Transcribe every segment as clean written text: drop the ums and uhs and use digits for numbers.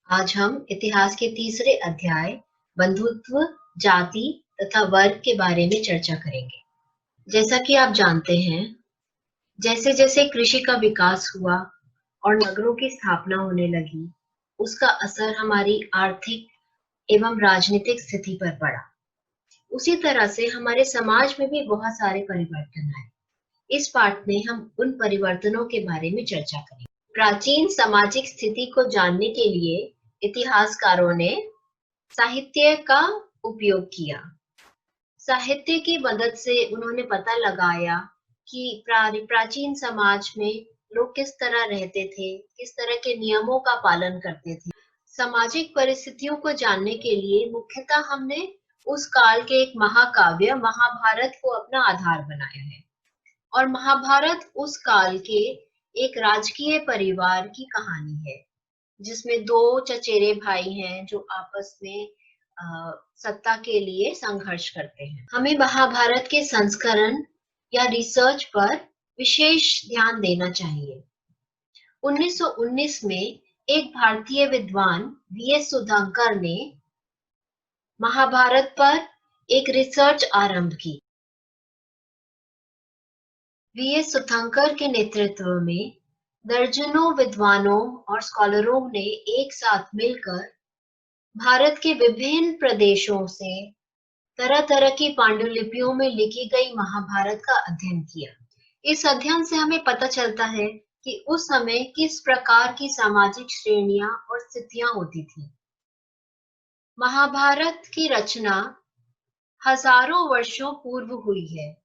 आज हम इतिहास के तीसरे अध्याय बंधुत्व, जाति तथा वर्ग के बारे में चर्चा करेंगे। जैसा कि आप जानते हैं, जैसे जैसे कृषि का विकास हुआ और नगरों की स्थापना होने लगी, उसका असर हमारी आर्थिक एवं राजनीतिक स्थिति पर पड़ा। उसी तरह से हमारे समाज में भी बहुत सारे परिवर्तन आए। इस पाठ में हम उन परिवर्तनों के बारे में चर्चा करेंगे। प्राचीन सामाजिक स्थिति को जानने के लिए इतिहासकारों ने साहित्य का उपयोग किया। साहित्य की मदद से उन्होंने पता लगाया कि प्राचीन समाज में लोग किस तरह रहते थे, किस तरह के नियमों का पालन करते थे। सामाजिक परिस्थितियों को जानने के लिए मुख्यतः हमने उस काल के एक महाकाव्य महाभारत को अपना आधार बनाया है। और महाभारत उस काल के एक राजकीय परिवार की कहानी है, जिसमें दो चचेरे भाई हैं जो आपस में सत्ता के लिए संघर्ष करते हैं। हमें महाभारत के संस्करण या रिसर्च पर विशेष ध्यान देना चाहिए। 1919 में एक भारतीय विद्वान वीएस सुधाकर ने महाभारत पर एक रिसर्च आरंभ की। वीएस सुधाकर के नेतृत्व में दर्जनों विद्वानों और स्कॉलरों ने एक साथ मिलकर भारत के विभिन्न प्रदेशों से तरह तरह की पांडुलिपियों में लिखी गई महाभारत का अध्ययन किया। इस अध्ययन से हमें पता चलता है कि उस समय किस प्रकार की सामाजिक श्रेणियां और स्थितियां होती थी। महाभारत की रचना हजारों वर्षों पूर्व हुई है।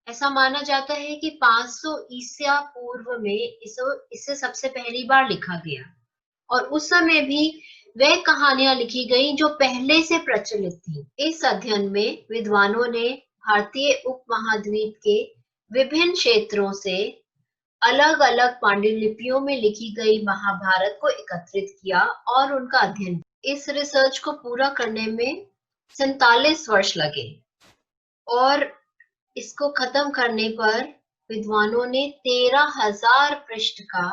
ऐसा माना जाता है कि 500 ईसा पूर्व में इसे सबसे पहली बार लिखा गया और उस समय भी वे कहानियां लिखी गई जो पहले से प्रचलित थी। इस अध्ययन में विद्वानों ने भारतीय उपमहाद्वीप के विभिन्न क्षेत्रों से अलग अलग पांडुलिपियों में लिखी गई महाभारत को एकत्रित किया और उनका अध्ययन किया। इस रिसर्च को पूरा करने में 47 वर्ष लगे और इसको खत्म करने पर विद्वानों ने 13,000 पृष्ठ का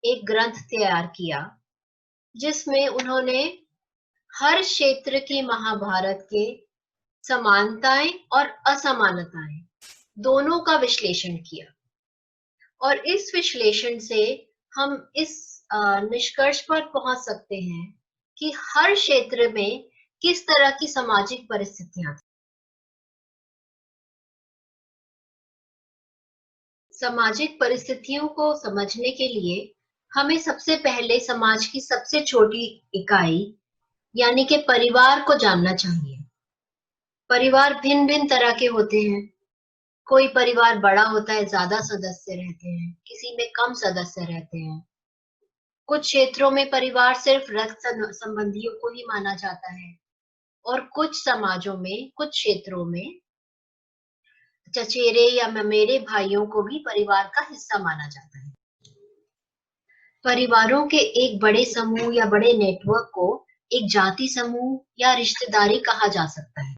एक ग्रंथ तैयार किया, जिसमें उन्होंने हर क्षेत्र की महाभारत के समानताएं और असमानताएं दोनों का विश्लेषण किया। और इस विश्लेषण से हम इस निष्कर्ष पर पहुंच सकते हैं कि हर क्षेत्र में किस तरह की सामाजिक परिस्थितियां थी। सामाजिक परिस्थितियों को समझने के लिए हमें सबसे पहले समाज की सबसे छोटी इकाई यानी कि परिवार को जानना चाहिए। परिवार भिन्न भिन्न तरह के होते हैं। कोई परिवार बड़ा होता है, ज्यादा सदस्य रहते हैं, किसी में कम सदस्य रहते हैं। कुछ क्षेत्रों में परिवार सिर्फ रक्त संबंधियों को ही माना जाता है और कुछ समाजों में, कुछ क्षेत्रों में चचेरे या ममेरे भाइयों को भी परिवार का हिस्सा माना जाता है। परिवारों के एक बड़े समूह या बड़े नेटवर्क को एक जाति समूह या रिश्तेदारी कहा जा सकता है।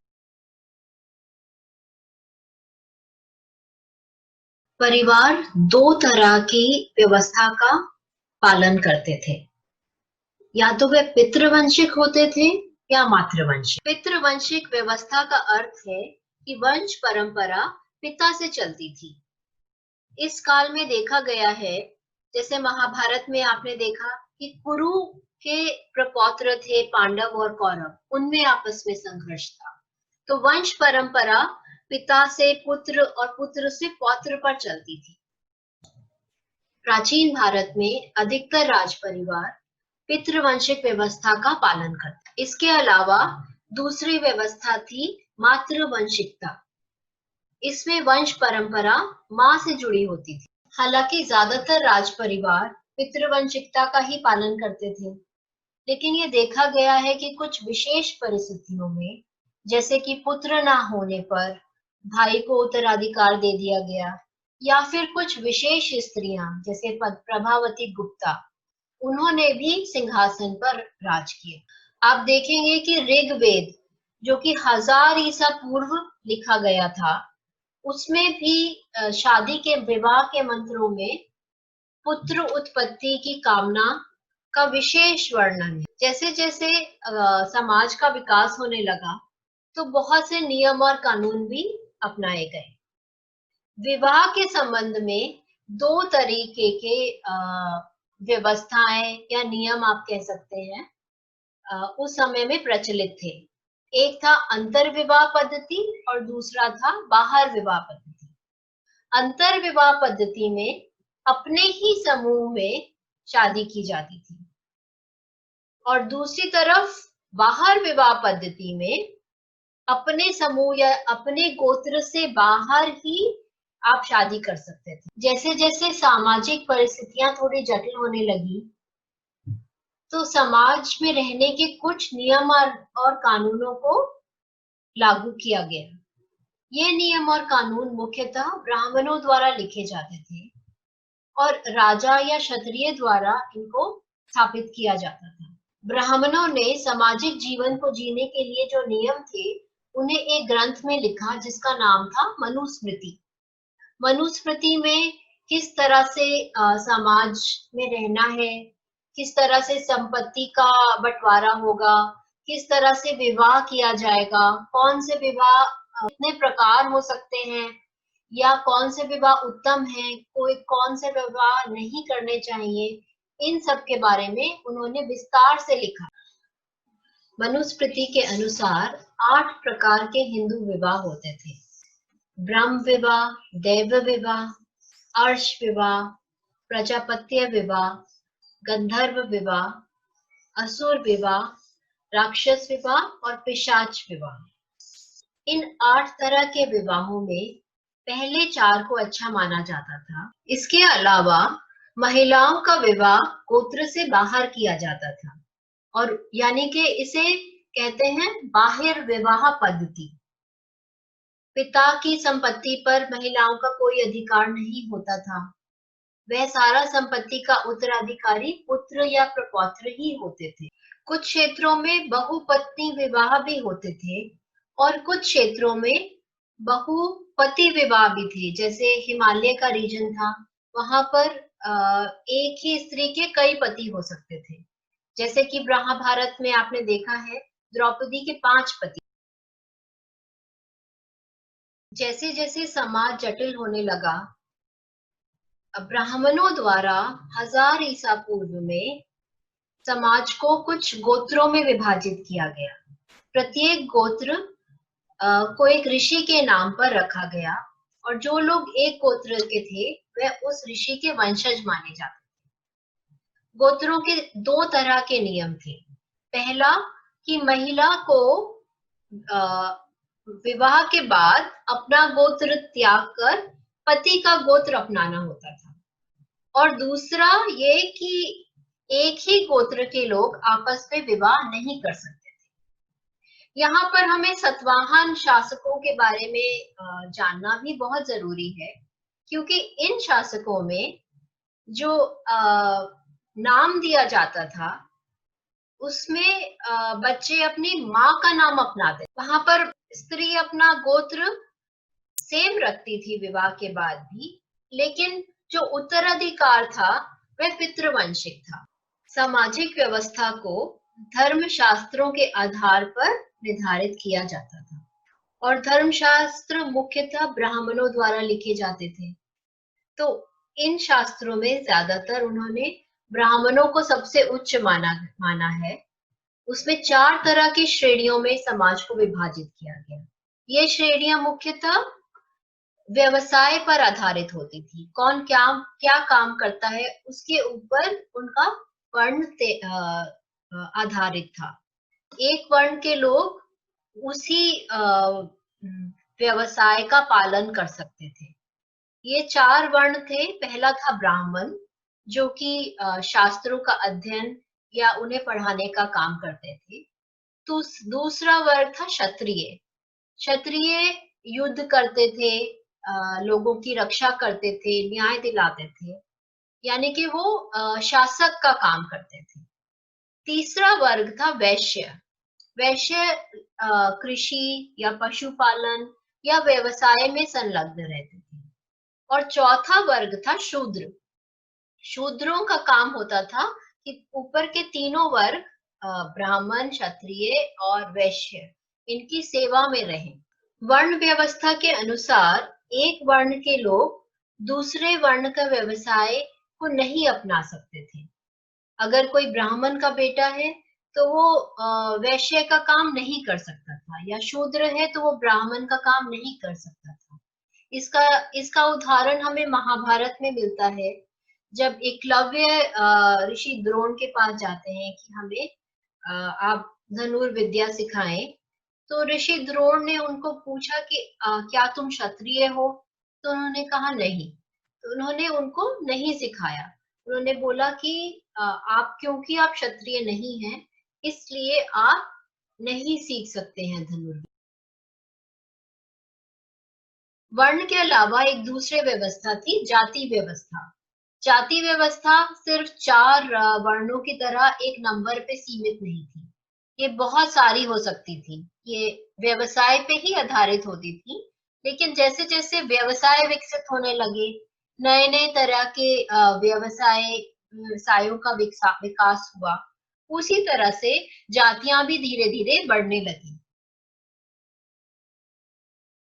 परिवार दो तरह की व्यवस्था का पालन करते थे। या तो वे पितृवंशिक होते थे या मातृवंशिक। पितृवंशिक व्यवस्था का अर्थ है कि वंश परंपरा पिता से चलती थी। इस काल में देखा गया है, जैसे महाभारत में आपने देखा कि कुरु के प्रपौत्र थे पांडव और कौरव, उनमें आपस में संघर्ष था। तो वंश परंपरा पिता से पुत्र और पुत्र से पौत्र पर चलती थी। प्राचीन भारत में अधिकतर राज परिवार पितृवंशिक व्यवस्था का पालन करता। इसके अलावा दूसरी व्यवस्था थी मातृवंशिकता। इसमें वंश परंपरा मां से जुड़ी होती थी। हालांकि ज्यादातर राज परिवार पितृवंशिकता का ही पालन करते थे, लेकिन ये देखा गया है कि कुछ विशेष परिस्थितियों में, जैसे कि पुत्र ना होने पर भाई को उत्तराधिकार दे दिया गया, या फिर कुछ विशेष स्त्रियां जैसे प्रभावती गुप्ता, उन्होंने भी सिंहासन पर राज किया। आप देखेंगे कि ऋग्वेद, जो कि 1000 ईसा पूर्व लिखा गया था, उसमें भी शादी के विवाह के मंत्रों में पुत्र उत्पत्ति की कामना का विशेष वर्णन है। जैसे जैसे समाज का विकास होने लगा तो बहुत से नियम और कानून भी अपनाए गए। विवाह के संबंध में दो तरीके के व्यवस्थाएं या नियम आप कह सकते हैं उस समय में प्रचलित थे। एक था अंतर्विवाह पद्धति और दूसरा था बाहर विवाह पद्धति। अंतर्विवाह पद्धति में अपने ही समूह में शादी की जाती थी और दूसरी तरफ बाहर विवाह पद्धति में अपने समूह या अपने गोत्र से बाहर ही आप शादी कर सकते थे। जैसे जैसे सामाजिक परिस्थितियां थोड़ी जटिल होने लगी तो समाज में रहने के कुछ नियम और कानूनों को लागू किया गया। ये नियम और कानून मुख्यतः ब्राह्मणों द्वारा लिखे जाते थे और राजा या क्षत्रिय द्वारा इनको स्थापित किया जाता था। ब्राह्मणों ने सामाजिक जीवन को जीने के लिए जो नियम थे उन्हें एक ग्रंथ में लिखा जिसका नाम था मनुस्मृति। मनुस्मृति में किस तरह से समाज में रहना है, किस तरह से संपत्ति का बंटवारा होगा, किस तरह से विवाह किया जाएगा, कौन से विवाह कितने प्रकार हो सकते हैं या कौन से विवाह उत्तम है, कोई कौन से विवाह नहीं करने चाहिए, इन सब के बारे में उन्होंने विस्तार से लिखा। मनुस्मृति के अनुसार 8 प्रकार के हिंदू विवाह होते थे। ब्रह्म विवाह, दैव विवाह, अर्ष विवाह, प्रजापत्य विवाह, गंधर्व विवाह, असुर विवाह, राक्षस विवाह और पिशाच विवाह। इन 8 तरह के विवाहों में पहले 4 को अच्छा माना जाता था। इसके अलावा महिलाओं का विवाह गोत्र से बाहर किया जाता था और यानी कि इसे कहते हैं बाह्य विवाह पद्धति। पिता की संपत्ति पर महिलाओं का कोई अधिकार नहीं होता था। वह सारा संपत्ति का उत्तराधिकारी पुत्र या प्रपौत्र ही होते थे। कुछ क्षेत्रों में बहुपत्नी विवाह भी होते थे और कुछ क्षेत्रों में बहुपति विवाह भी थे। जैसे हिमालय का रीजन था, वहां पर एक ही स्त्री के कई पति हो सकते थे। जैसे कि महाभारत में आपने देखा है द्रौपदी के 5 पति। जैसे जैसे समाज जटिल होने लगा, ब्राह्मणों द्वारा 1000 ईसा पूर्व में समाज को कुछ गोत्रों में विभाजित किया गया। प्रत्येक गोत्र को एक ऋषि के नाम पर रखा गया और जो लोग एक गोत्र के थे वह उस ऋषि के वंशज माने जाते थे। गोत्रों के 2 तरह के नियम थे। पहला कि महिला को विवाह के बाद अपना गोत्र त्याग कर पति का गोत्र अपनाना होता था और दूसरा ये कि एक ही गोत्र के लोग आपस में विवाह नहीं कर सकते थे। यहाँ पर हमें सतवाहन शासकों के बारे में जानना भी बहुत जरूरी है, क्योंकि इन शासकों में जो नाम दिया जाता था उसमें बच्चे अपनी माँ का नाम अपनाते। वहां पर स्त्री अपना गोत्र सेम रखती थी विवाह के बाद भी, लेकिन जो उत्तराधिकार था वह पितृवंशिक था। सामाजिक व्यवस्था को धर्मशास्त्रों के आधार पर निर्धारित किया जाता था और धर्मशास्त्र मुख्यतः ब्राह्मणों द्वारा लिखे जाते थे। तो इन शास्त्रों में ज्यादातर उन्होंने ब्राह्मणों को सबसे उच्च माना है। उसमें 4 तरह की श्रेणियों में समाज को विभाजित किया गया। ये श्रेणियां मुख्यतः व्यवसाय पर आधारित होती थी। कौन क्या काम करता है उसके ऊपर उनका वर्ण आधारित था। एक वर्ण के लोग उसी व्यवसाय का पालन कर सकते थे। ये 4 वर्ण थे। पहला था ब्राह्मण, जो कि शास्त्रों का अध्ययन या उन्हें पढ़ाने का काम करते थे। तो दूसरा वर्ग था क्षत्रिय। क्षत्रिय युद्ध करते थे, लोगों की रक्षा करते थे, न्याय दिलाते थे, यानी कि वो शासक का काम करते थे। तीसरा वर्ग था वैश्य। वैश्य कृषि या पशुपालन या व्यवसाय में संलग्न रहते थे। और चौथा वर्ग था शूद्र। शूद्रों का काम होता था कि ऊपर के तीनों वर्ग ब्राह्मण, क्षत्रिय और वैश्य इनकी सेवा में रहे। वर्ण व्यवस्था के अनुसार एक वर्ण के लोग दूसरे वर्ण का व्यवसाय को नहीं अपना सकते थे। अगर कोई ब्राह्मण का बेटा है तो वो वैश्य का काम नहीं कर सकता था, या शूद्र है तो वो ब्राह्मण का काम नहीं कर सकता था। इसका इसका उदाहरण हमें महाभारत में मिलता है, जब एकलव्य ऋषि द्रोण के पास जाते हैं कि हमें आप धनुर्विद्या सिखाएं। तो ऋषि द्रोण ने उनको पूछा कि क्या तुम क्षत्रिय हो? तो उन्होंने कहा नहीं। तो उन्होंने उनको नहीं सिखाया। उन्होंने बोला कि आप, क्योंकि आप क्षत्रिय नहीं हैं, इसलिए आप नहीं सीख सकते हैं धनुर्विद्या। वर्ण के अलावा एक दूसरी व्यवस्था थी, जाति व्यवस्था। जाति व्यवस्था सिर्फ 4 वर्णों की तरह एक नंबर पे सीमित नहीं थी। ये बहुत सारी हो सकती थी। ये व्यवसाय पे ही आधारित होती थी। लेकिन जैसे-जैसे व्यवसाय विकसित होने लगे, नए-नए तरह के व्यवसायों का विकास हुआ, उसी तरह से जातियां भी धीरे-धीरे बढ़ने लगी।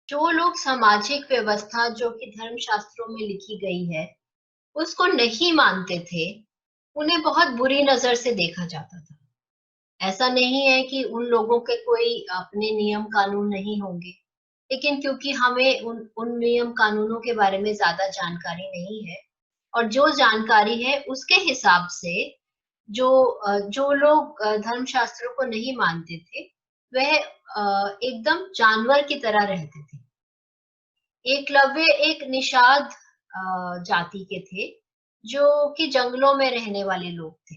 जो लोग सामाजिक व्यवस्था जो कि धर्म शास्त्रों में लिखी गई है, उसको नहीं मानते थे, उन्हें बहुत बुरी नजर से देखा जाता था। ऐसा नहीं है कि उन लोगों के कोई अपने नियम कानून नहीं होंगे, लेकिन क्योंकि हमें उन उन नियम कानूनों के बारे में ज्यादा जानकारी नहीं है, और जो जानकारी है उसके हिसाब से जो लोग धर्म शास्त्रों को नहीं मानते थे, वह एकदम जानवर की तरह रहते थे। एकलव्य एक निषाद जाति के थे, जो कि जंगलों में रहने वाले लोग थे।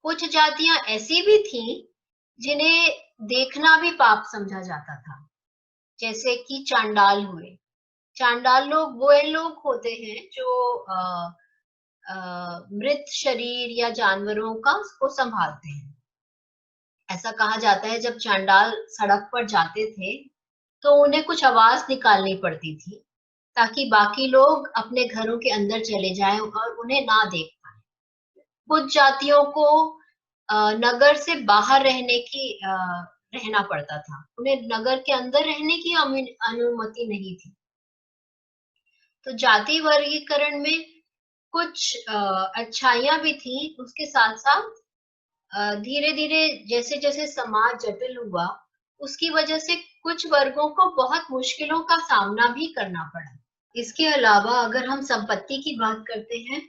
कुछ जातियां ऐसी भी थीं जिन्हें देखना भी पाप समझा जाता था, जैसे कि चांडाल हुए। चांडाल लोग वो लोग होते हैं जो मृत शरीर या जानवरों का को संभालते हैं। ऐसा कहा जाता है जब चांडाल सड़क पर जाते थे तो उन्हें कुछ आवाज निकालनी पड़ती थी, ताकि बाकी लोग अपने घरों के अंदर चले जाएं और उन्हें ना देख पाए। कुछ जातियों को नगर से बाहर रहना पड़ता था। उन्हें नगर के अंदर रहने की अनुमति नहीं थी। तो जाति वर्गीकरण में कुछ अच्छाइयां भी थी, उसके साथ साथ धीरे-धीरे जैसे-जैसे समाज जटिल हुआ, उसकी वजह से कुछ वर्गों को बहुत मुश्किलों का सामना भी करना पड़ा। इसके अलावा अगर हम संपत्ति की बात करते हैं,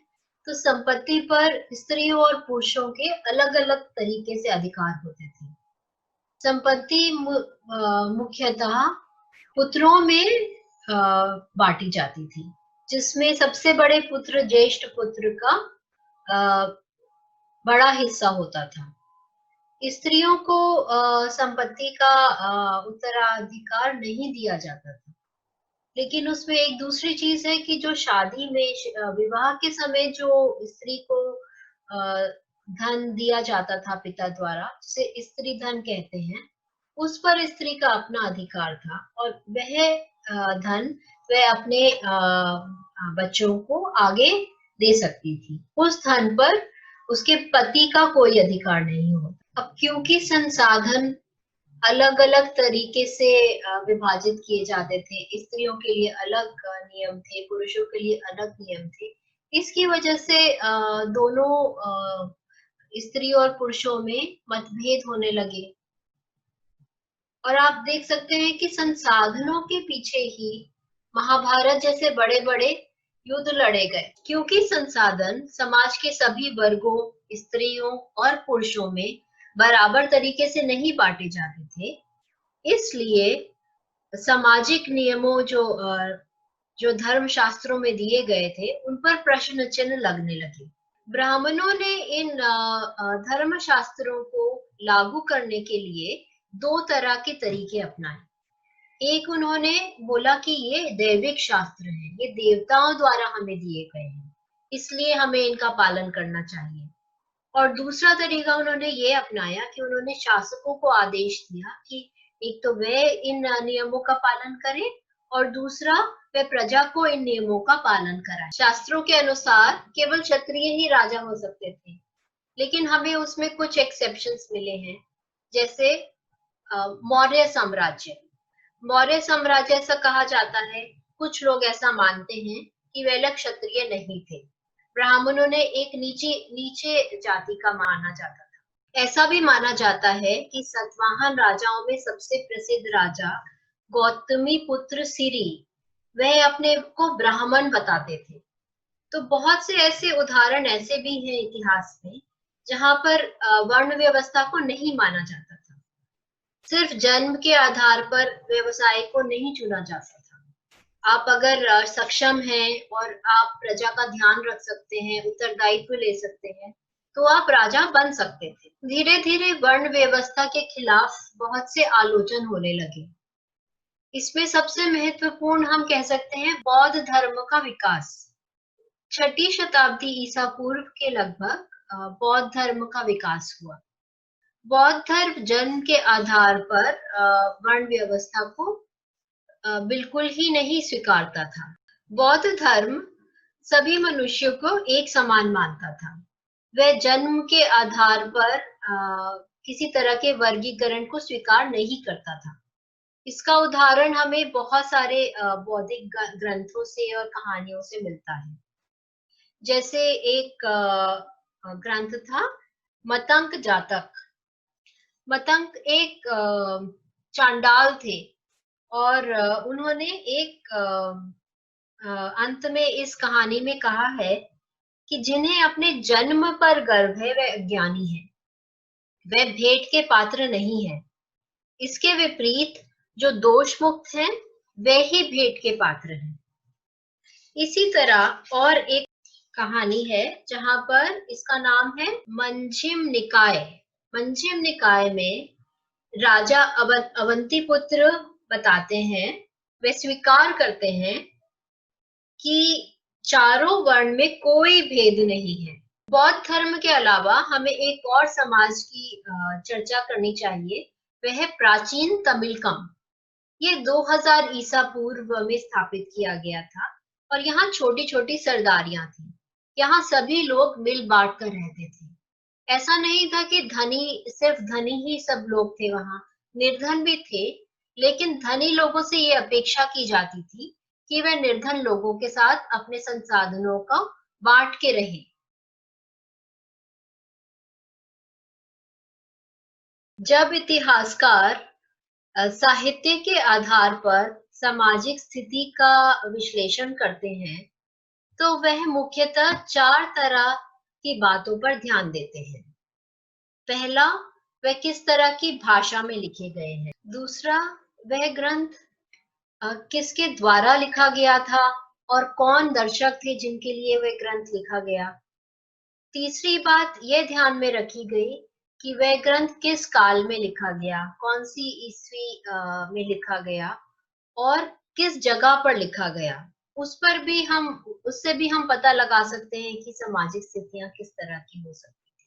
तो संपत्ति पर स्त्रियों और पुरुषों के अलग-अलग तरीके से अधिकार होते थे। संपत्ति मुख्यतः पुत्रों में बांटी जाती थी, जिसमें सबसे बड़े पुत्र ज्येष्ठ पुत्र का बड़ा हिस्सा होता था। स्त्रियों को संपत्ति का उत्तराधिकार नहीं दिया जाता था। लेकिन उसमें एक दूसरी चीज है कि जो शादी में विवाह के समय जो स्त्री को अ, धन दिया जाता था पिता द्वारा, जिसे स्त्री धन कहते हैं, उस पर स्त्री का अपना अधिकार था, और वह धन वह अपने बच्चों को आगे दे सकती थी। उस धन पर उसके पति का कोई अधिकार नहीं होता। अब क्योंकि संसाधन अलग-अलग तरीके से विभाजित किए जाते थे। स्त्रियों के लिए अलग नियम थे, पुरुषों के लिए अलग नियम थे। इसकी वजह से दोनों स्त्री और पुरुषों में मतभेद होने लगे। और आप देख सकते हैं कि संसाधनों के पीछे ही महाभारत जैसे बड़े-बड़े युद्ध लड़े गए, क्योंकि संसाधन समाज के सभी वर्गों, स्त्रियों और पुरुषों में बराबर तरीके से नहीं बांटे जाते थे। इसलिए सामाजिक नियमों जो धर्म शास्त्रों में दिए गए थे, उन पर प्रश्न चिन्ह लगने लगे। ब्राह्मणों ने इन धर्म शास्त्रों को लागू करने के लिए 2 तरह के तरीके अपनाए। एक, उन्होंने बोला कि ये दैविक शास्त्र है, ये देवताओं द्वारा हमें दिए गए हैं, इसलिए हमें इनका पालन करना चाहिए। और दूसरा तरीका उन्होंने ये अपनाया कि उन्होंने शासकों को आदेश दिया कि एक तो वे इन नियमों का पालन करें, और दूसरा वह प्रजा को इन नियमों का पालन कराए। शास्त्रों के अनुसार केवल क्षत्रिय ही राजा हो सकते थे, लेकिन हमें उसमें कुछ एक्सेप्शंस मिले हैं, जैसे मौर्य साम्राज्य। मौर्य साम्राज्य ऐसा कहा जाता है, कुछ लोग ऐसा मानते हैं कि वे लोग क्षत्रिय नहीं थे, ब्राह्मणों ने एक नीचे नीचे जाति का माना जाता था। ऐसा भी माना जाता है कि सतवाहन राजाओं में सबसे प्रसिद्ध राजा गौतमी पुत्र सिरी, वह अपने को ब्राह्मण बताते थे। तो बहुत से ऐसे उदाहरण ऐसे भी हैं इतिहास में जहां पर वर्ण व्यवस्था को नहीं माना जाता था। सिर्फ जन्म के आधार पर व्यवसाय को नहीं चुना जा सकता। आप अगर सक्षम हैं और आप प्रजा का ध्यान रख सकते हैं, उत्तरदायित्व ले सकते हैं, तो आप राजा बन सकते थे। धीरे धीरे वर्ण व्यवस्था के खिलाफ बहुत से आलोचन होने लगे। इसमें सबसे महत्वपूर्ण हम कह सकते हैं बौद्ध धर्म का विकास। 6ठी शताब्दी ईसा पूर्व के लगभग बौद्ध धर्म का विकास हुआ। बौद्ध धर्म जन्म के आधार पर वर्ण व्यवस्था को बिल्कुल ही नहीं स्वीकारता था। बौद्ध धर्म सभी मनुष्यों को एक समान मानता था। वह जन्म के आधार पर किसी तरह के वर्गीकरण को स्वीकार नहीं करता था। इसका उदाहरण हमें बहुत सारे बौद्धिक ग्रंथों से और कहानियों से मिलता है। जैसे एक ग्रंथ था मतंग जातक। मतंग एक चांडाल थे और उन्होंने एक अंत में इस कहानी में कहा है कि जिन्हें अपने जन्म पर गर्व है वह अज्ञानी है, वह भेंट के पात्र नहीं है। इसके विपरीत जो दोष मुक्त हैं वे ही भेंट के पात्र हैं। इसी तरह और एक कहानी है जहां पर इसका नाम है मंजिम निकाय। मंजिम निकाय में राजा अवंती पुत्र बताते हैं, वे स्वीकार करते हैं कि चारों वर्ण में कोई भेद नहीं है। बौद्ध धर्म के अलावा हमें एक और समाज की चर्चा करनी चाहिए, वह है प्राचीन तमिलकम। ये 2000 ईसा पूर्व में स्थापित किया गया था और यहाँ छोटी छोटी सरदारियां थी। यहाँ सभी लोग मिल बांट कर रहते थे। ऐसा नहीं था कि धनी, सिर्फ धनी ही सब लोग थे, वहां निर्धन भी थे, लेकिन धनी लोगों से ये अपेक्षा की जाती थी कि वे निर्धन लोगों के साथ अपने संसाधनों को बांट के रहे। जब इतिहासकार साहित्य के आधार पर सामाजिक स्थिति का विश्लेषण करते हैं, तो वह मुख्यतः 4 तरह की बातों पर ध्यान देते हैं। पहला, वह किस तरह की भाषा में लिखे गए हैं। दूसरा, वह ग्रंथ किसके द्वारा लिखा गया था और कौन दर्शक थे जिनके लिए वह ग्रंथ लिखा गया। तीसरी बात यह ध्यान में रखी गई कि वह ग्रंथ किस काल में लिखा गया, कौन सी ईस्वी में लिखा गया और किस जगह पर लिखा गया। उससे भी हम पता लगा सकते हैं कि सामाजिक स्थितियां किस तरह की हो सकती थी।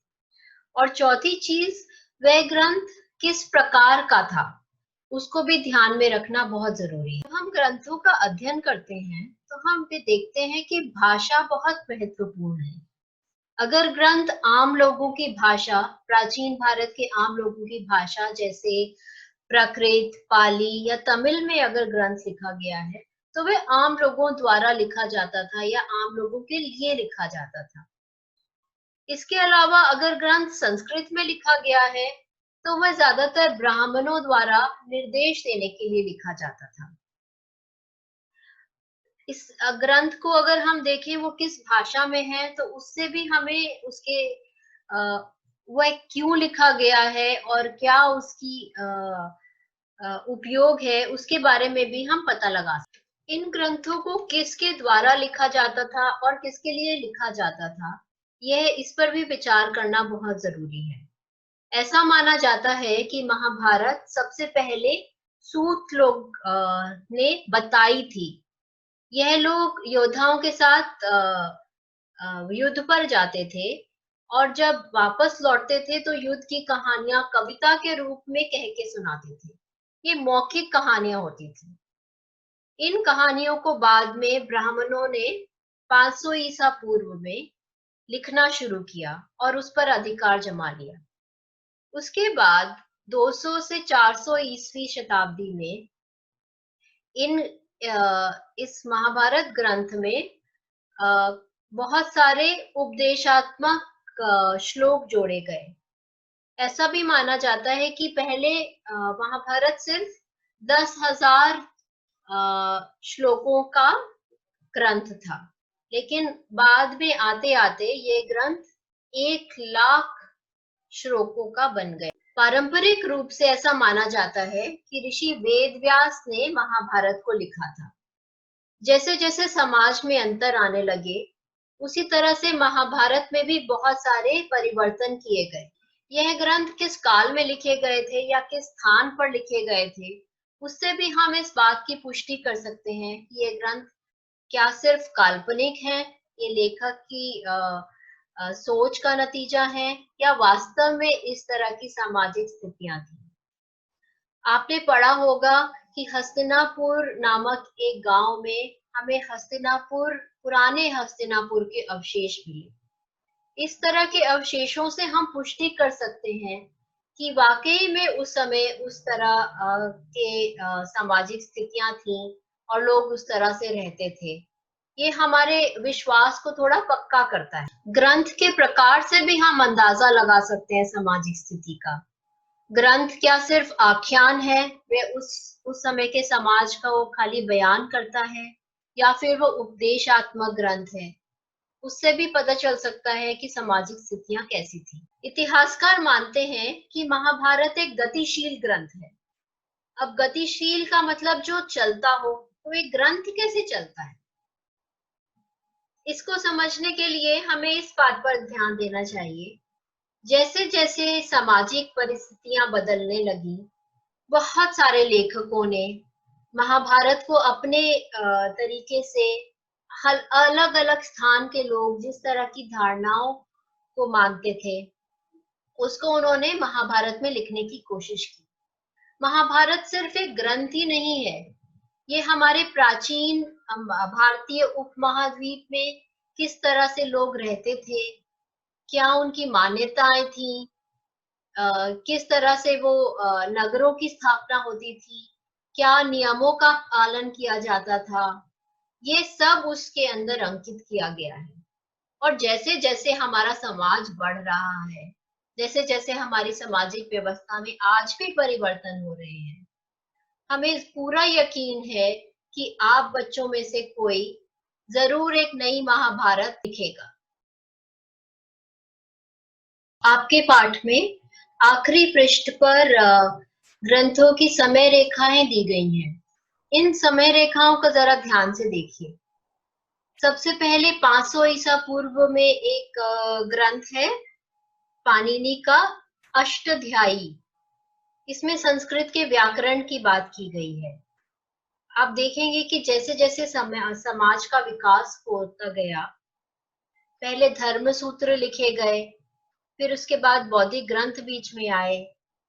और चौथी चीज, वह ग्रंथ किस प्रकार का था, उसको भी ध्यान में रखना बहुत जरूरी है। जब हम ग्रंथों का अध्ययन करते हैं तो हम भी देखते हैं कि भाषा बहुत महत्वपूर्ण है। अगर ग्रंथ आम लोगों की भाषा, प्राचीन भारत के आम लोगों की भाषा जैसे प्राकृत, पाली या तमिल में अगर ग्रंथ लिखा गया है, तो वह आम लोगों द्वारा लिखा जाता था या आम लोगों के लिए लिखा जाता था। इसके अलावा अगर ग्रंथ संस्कृत में लिखा गया है, तो वह ज्यादातर ब्राह्मणों द्वारा निर्देश देने के लिए लिखा जाता था। इस ग्रंथ को अगर हम देखें वो किस भाषा में है, तो उससे भी हमें उसके वह क्यों लिखा गया है और क्या उसकी उपयोग है, उसके बारे में भी हम पता लगा सकते हैं। इन ग्रंथों को किसके द्वारा लिखा जाता था और किसके लिए लिखा जाता था, यह इस पर भी विचार करना बहुत जरूरी है। ऐसा माना जाता है कि महाभारत सबसे पहले सूत लोग ने बताई थी। यह लोग योद्धाओं के साथ युद्ध पर जाते थे और जब वापस लौटते थे तो युद्ध की कहानियां कविता के रूप में कह के सुनाते थे। ये मौखिक कहानियां होती थी। इन कहानियों को बाद में ब्राह्मणों ने 500 ईसा पूर्व में लिखना शुरू किया और उस पर अधिकार जमा लिया। उसके बाद 200 से 400 ईसवी शताब्दी में इन इस महाभारत ग्रंथ में बहुत सारे उपदेशात्मक श्लोक जोड़े गए। ऐसा भी माना जाता है कि पहले महाभारत सिर्फ 10,000 श्लोकों का ग्रंथ था, लेकिन बाद में आते आते ये ग्रंथ 1,00,000 श्लोकों का बन गए। पारंपरिक रूप से ऐसा माना जाता है कि ऋषि वेदव्यास ने महाभारत को लिखा था। जैसे जैसे समाज में अंतर आने लगे, उसी तरह से महाभारत में भी बहुत सारे परिवर्तन किए गए। यह ग्रंथ किस काल में लिखे गए थे या किस स्थान पर लिखे गए थे, उससे भी हम इस बात की पुष्टि कर सकते हैं कि ये ग्रंथ क्या सिर्फ काल्पनिक है, ये लेखक की सोच का नतीजा है, या वास्तव में इस तरह की सामाजिक स्थितियां थी। आपने पढ़ा होगा कि हस्तिनापुर नामक एक गांव में हमें पुराने हस्तिनापुर के अवशेष मिले। इस तरह के अवशेषों से हम पुष्टि कर सकते हैं कि वाकई में उस समय उस तरह के सामाजिक स्थितियां थीं और लोग उस तरह से रहते थे। ये हमारे विश्वास को थोड़ा पक्का करता है। ग्रंथ के प्रकार से भी हम अंदाजा लगा सकते हैं सामाजिक स्थिति का। ग्रंथ क्या सिर्फ आख्यान है, वह उस समय के समाज का वो खाली बयान करता है, या फिर वो उपदेशात्मक ग्रंथ है। उससे भी पता चल सकता है कि सामाजिक स्थितियां कैसी थी। इतिहासकार मानते हैं कि महाभारत एक गतिशील ग्रंथ है। अब गतिशील का मतलब जो चलता हो, तो एक ग्रंथ कैसे चलता है? इसको समझने के लिए हमें इस बात पर ध्यान देना चाहिए, जैसे जैसे सामाजिक परिस्थितियां बदलने लगी, बहुत सारे लेखकों ने महाभारत को अपने तरीके से अलग अलग स्थान के लोग जिस तरह की धारणाओं को मानते थे, उसको उन्होंने महाभारत में लिखने की कोशिश की। महाभारत सिर्फ एक ग्रंथ ही नहीं है, ये हमारे प्राचीन भारतीय उपमहाद्वीप में किस तरह से लोग रहते थे, क्या उनकी मान्यताएं थी, किस तरह से वो नगरों की स्थापना होती थी, क्या नियमों का पालन किया जाता था, ये सब उसके अंदर अंकित किया गया है। और जैसे जैसे हमारा समाज बढ़ रहा है, जैसे जैसे हमारी सामाजिक व्यवस्था में आज भी परिवर्तन हो रहे हैं, हमें पूरा यकीन है कि आप बच्चों में से कोई जरूर एक नई महाभारत लिखेगा। आपके पाठ में आखिरी पृष्ठ पर ग्रंथों की समय रेखाएं दी गई हैं। इन समय रेखाओं को जरा ध्यान से देखिए। सबसे पहले 500 ईसा पूर्व में एक ग्रंथ है पाणिनि का अष्टाध्यायी। इसमें संस्कृत के व्याकरण की बात की गई है। आप देखेंगे कि जैसे जैसे समाज का विकास होता गया, पहले धर्म सूत्र लिखे गए, फिर उसके बाद बौद्धिक ग्रंथ बीच में आए,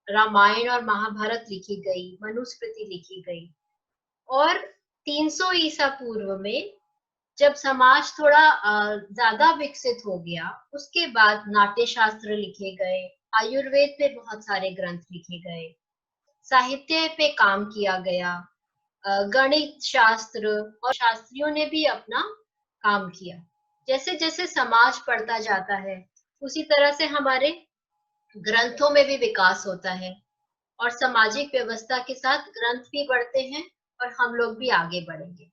रामायण और महाभारत लिखी गई, मनुस्मृति लिखी गई, और 300 ईसा पूर्व में जब समाज थोड़ा ज्यादा विकसित हो गया, उसके बाद नाट्य शास्त्र लिखे गए, आयुर्वेद पे बहुत सारे ग्रंथ लिखे गए, साहित्य पे काम किया गया, गणित शास्त्र और शास्त्रियों ने भी अपना काम किया। जैसे जैसे समाज बढ़ता जाता है, उसी तरह से हमारे ग्रंथों में भी विकास होता है, और सामाजिक व्यवस्था के साथ ग्रंथ भी बढ़ते हैं और हम लोग भी आगे बढ़ेंगे।